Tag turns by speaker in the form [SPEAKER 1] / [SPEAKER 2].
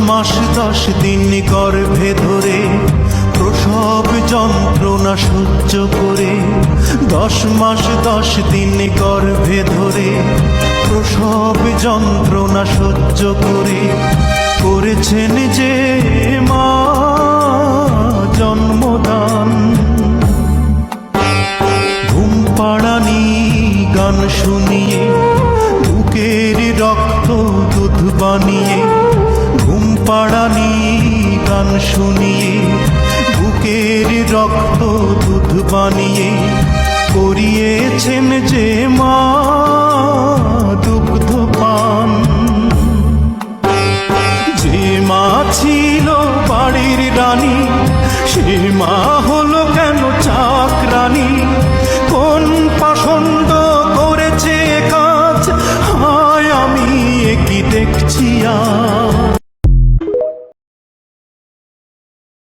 [SPEAKER 1] মাস 10 দিন গর্ভে ধরে প্রসব যন্ত্রণা সহ্য করে, 10 মাস 10 দিন গর্ভে ধরে প্রসব যন্ত্রণা সহ্য করে করেছেন যে মা জন্মদান। ঘুম পাড়ানি গান শুনিয়ে বুকের রক্ত দুধ বানিয়ে, ঘুম পাড়ানি গান শুনিয়ে বুকের রক্ত দুধ বানিয়ে করিয়েছেন যে মা দুগ্ধ পান। যে মা ছিল বাড়ির রানী, সে মা হলো কেন চাকরানী? কোন পাষণ্ড করেছে কাজ, হায় আমি কি দেখছি আজ।